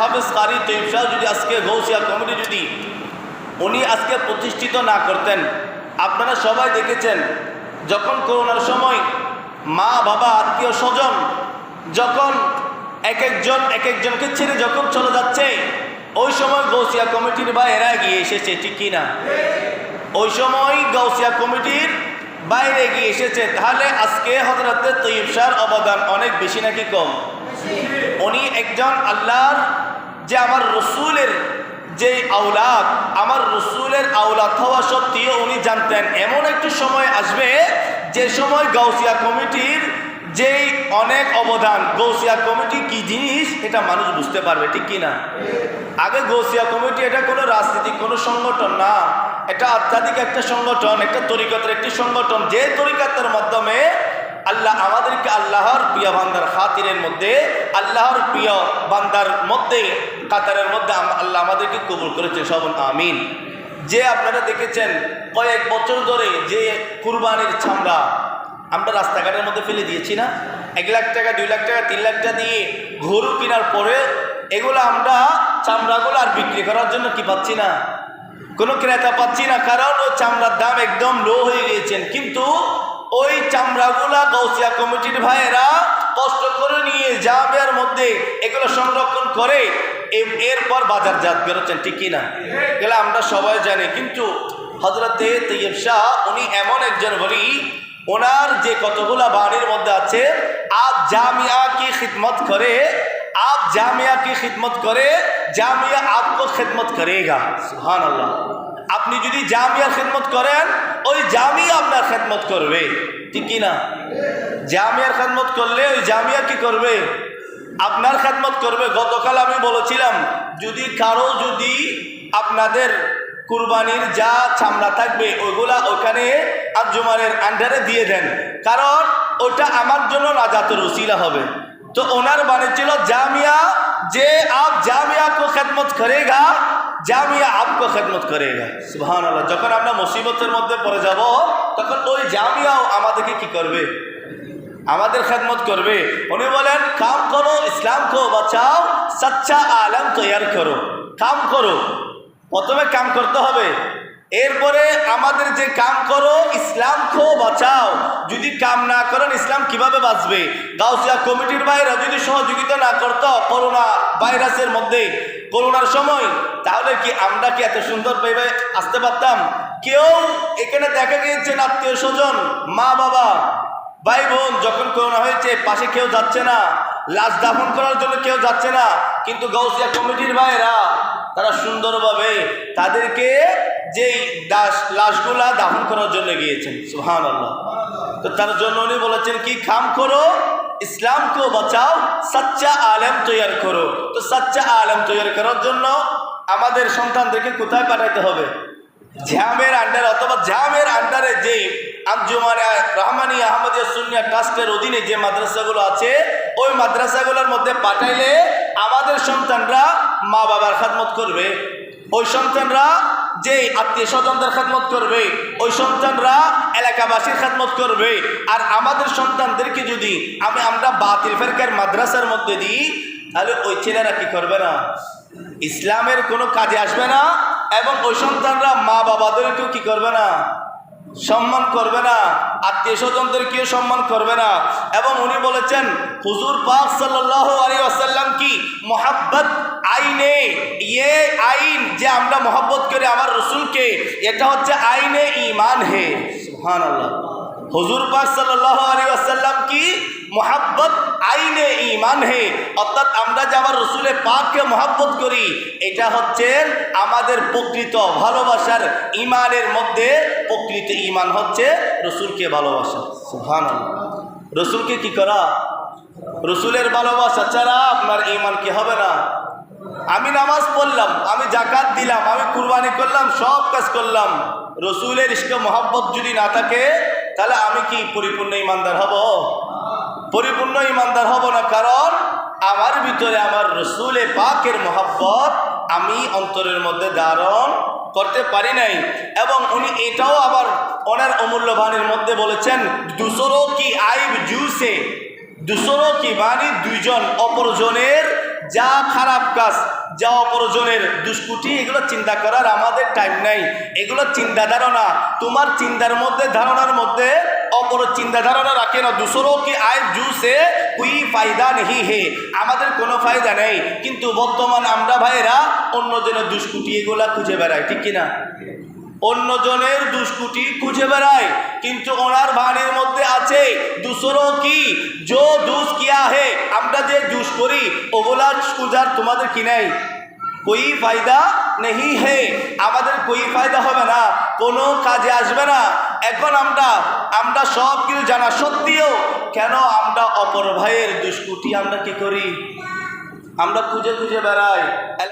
হাফেজ কারি তৈয়ব শাহ যদি আজকে গৌসিয়া কমিটি যদি উনি আজকে প্রতিষ্ঠিত না করতেন, আপনারা সবাই দেখেছেন যখন করোনার সময় মা বাবা আত্মীয় স্বজন যখন এক একজনকে ছেড়ে যখন চলে যাচ্ছে, ওই সময় গৌসিয়া কমিটির বাইরে গিয়ে এসেছে, ঠিক কিনা? ওই সময় গৌসিয়া কমিটির বাইরে গিয়ে এসেছে। তাহলে আজকে হযরত তৈয়ব শাহর অবদান অনেক বেশি নাকি কম? উনি একজন আল্লাহর যে আমার রসুলের যে আওলাদ, আমার রসুলের আওলাদ হওয়া সত্ত্বেও উনি জানতেন এমন একটি সময় আসবে যে সময় গৌসিয়া কমিটির যেই অনেক অবদান, গৌসিয়া কমিটি কি জিনিস এটা মানুষ বুঝতে পারবে, ঠিক কিনা? আগে গৌসিয়া কমিটি এটা কোনো রাজনৈতিক কোনো সংগঠন না, এটা আধ্যাত্মিক একটা সংগঠন, একটা তরিকতের একটি সংগঠন, যে তরিকতের মাধ্যমে আল্লাহ আমাদেরকে আল্লাহর প্রিয় বান্দার খাতিরের মধ্যে, আল্লাহর প্রিয় বান্দার মধ্যে কাতারের মধ্যে আল্লাহ আমাদেরকে কবুল করেছেন, সব আমিন। যে আপনারা দেখেছেন কয়েক বছর ধরে যে কুরবানির চামড়া আমরা রাস্তাঘাটের মধ্যে ফেলে দিয়েছি না, 1 লাখ টাকা 2 লাখ টাকা 3 লাখ টাকা দিয়ে গরু কেনার পরে এগুলো আমরা চামড়াগুলো আর বিক্রি করার জন্য কি পাচ্ছি না, কোনো ক্রেতা পাচ্ছি না, কারণ ওই চামড়ার দাম একদম লো হয়ে গিয়েছেন। কিন্তু ওই চামড়াগুলা গৌসিয়া কমিটির ভাইয়েরা কষ্ট করে নিয়ে জামিয়ার মধ্যে এগুলো সংরক্ষণ করে এরপর বাজারজাত করেছেন, ঠিক কিনা? এগুলো আমরা সবাই জানি। কিন্তু হযরত তৈয়ব শাহ উনি এমন একজন বলি, ওনার যে কতগুলা বাণীর মধ্যে আছে, আপ জামিয়া কি খিদমত করে, आप जामिया की खिदमत करे, जामिया आपको खिदमत करेगा। सुभान अल्लाह। আপনি যদি জামিয়ার খিদমত করেন, ওই জামিয়া আপনার খিদমত করবে, ঠিক কি না? জামিয়ার খিদমত করলে ওই জামিয়া কি করবে? আপনার খিদমত করবে। গতকাল আমি বলেছিলাম যদি কারো যদি আপনাদের কুরবানির যা চামড়া থাকবে ওইগুলা ওখানে আঞ্জুমানের আন্ডারে দিয়ে দেন, কারণ ওটা আমার জন্য নাজাতের উসিলা হবে। तो ओनार बाने चलो जामिया जे आप जामिया को खिदमत करेगा, जामिया आपको खिदमत करेगा। सुभान अल्लाह। যখন আমরা মুসিবতের মধ্যে পড়ে যাব তখন ওই জামিয়াও আমাদেরকে কি করবে? আমাদের খেদমত করবে। উনি বলেন কাম করো, ইসলাম কো বাঁচাও, সচ্চা আলম তৈয়ার করো। কাম করো, প্রথমে কাম করতে হবে, এরপরে আমাদের যে কাম করো ইসলাম কো বাঁচাও। যদি কাম না করেন ইসলাম কিভাবে বাঁচবে? গাউসিয়া কমিটির বাইরে যদি সহযোগিতা না করতো করোনা ভাইরাসের মধ্যে, করোনার সময়, তাহলে কি আমরা কি এত সুন্দর ভেবে আসতে পারতাম? কেউ এখানে দেখা গিয়েছেন আত্মীয় স্বজন, মা বাবা, ভাই বোন, যখন করোনা হয়েছে পাশে কেউ যাচ্ছে না, লাশ দাফন করার জন্য কেউ যাচ্ছে না, কিন্তু গাউসিয়া কমিটির ভাইরা তারা সুন্দরভাবে তাদেরকে যেই লাশগুলা দাফন করার জন্য গিয়েছেন। সুবহানাল্লাহ। তো তার জন্য উনি বলেছেন কি কাম করো, ইসলাম কো বাঁচাও, সচ্চা আলেম তৈয়ার করো। তো সচ্চা আলেম তৈয়ার করার জন্য আমাদের সন্তানদেরকে কোথায় পাঠাইতে হবে? জামের আন্ডারে, অথবা জামের আন্ডারে যে আঞ্জুমানে রহমানিয়া আহমদিয়া সুন্নিয়া ট্রাস্টের অধীনে যে মাদ্রাসাগুলো আছে, ওই মাদ্রাসাগুলোর মধ্যে পাঠাইলে আমাদের সন্তানরা মা বাবার খেদমত করবে, ওই সন্তানরা যে আত্মীয় স্বজনদের খেদমত করবে, ওই সন্তানরা এলাকাবাসীর খেদমত করবে। আর আমাদের সন্তানদেরকে যদি আমরা বাতিল ফেরকার মাদ্রাসার মধ্যে দিই, তাহলে ওই ছেলেরা কি করবে না? ইসলামের কোনো কাজে আসবে না, এবং ওই সন্তানরা মা বাবাদেরকেও কি করবে না? সম্মান করবে না, আত্মীয় স্বজনদেরকেও সম্মান করবে না। এবং উনি বলেছেন হুজুর পাক সাল্লাল্লাহু আলাইহি ওয়াসাল্লাম কি মোহাব্বত আইনে, ये আইন যে আমরা মোহাব্বত করি আমার রসুলকে, এটা হচ্ছে আইনে ঈমান হে। সুবহানাল্লাহ। হুজুর পাক সাল্লাল্লাহু আলাইহি ওয়াসাল্লাম কি মোহাব্বত আইনে ঈমান হে, অর্থাৎ আমরা যে আমার রসুলের পাককে মোহাব্বত করি, এটা হচ্ছে আমাদের প্রকৃত ভালোবাসার ঈমানের মধ্যে প্রকৃত ঈমান হচ্ছে রসুলকে ভালোবাসা। সুবহানাল্লাহ। রসুলকে কি করা? রসুলের ভালোবাসা ছাড়া আপনার ঈমান কি হবে না? আমি নামাজ পড়লাম, আমি জাকাত দিলাম, আমি কুরবানি করলাম, সব কাজ করলাম, রসুলের ইশকে মোহাব্বত যদি না থাকে তাহলে আমি কি পরিপূর্ণ ঈমানদার হব? পরিপূর্ণ ঈমানদার হব না, কারণ আমার ভিতরে আমার রসুলে পাকের মোহাব্বত আমি অন্তরের মধ্যে ধারণ করতে পারি নাই। এবং উনি এটাও আবার ওনার অমূল্য বাণীর মধ্যে বলেছেন দুসরো কি আইব জুসে, দুসরো কি মানে দুইজন অপরজনের যা খারাপ কাজ, যা অপরজনের দুষ্কুটি, এগুলো চিন্তা করার আমাদের টাইম নাই। এগুলো চিন্তা ধারণা, তোমার চিন্তার মধ্যে ধারণার মধ্যে অপর চিন্তা ধারণা রাখে না। দুসরো কি আয় জুসে কুই ফায়দা নেই হে, আমাদের কোনো ফায়দা নেই। কিন্তু বর্তমান আমরা ভাইয়েরা অন্যজনের দুষ্কুটি এগুলা খুঁজে বেড়াই, ঠিক কিনা? অন্যজনের দুষ্কুটি খুঁজে বেড়ায়, কিন্তু ওনার বাণীর মধ্যে আছে দুসরো কি জো দুষ কিয়া হে, আমরা যে দুষ করি ওগুলা খুঁজার তোমাদের কি নাই, কোই ফায়দা নেই হে, আমাদের কোই ফায়দা হবে না, কোনো কাজে আসবে না। এখন আমরা সব কিছু জানা সত্ত্বেও কেন আমরা অপর ভাইয়ের দুষ্কুটি আমরা কি করি, আমরা খুঁজে খুঁজে বেড়াই।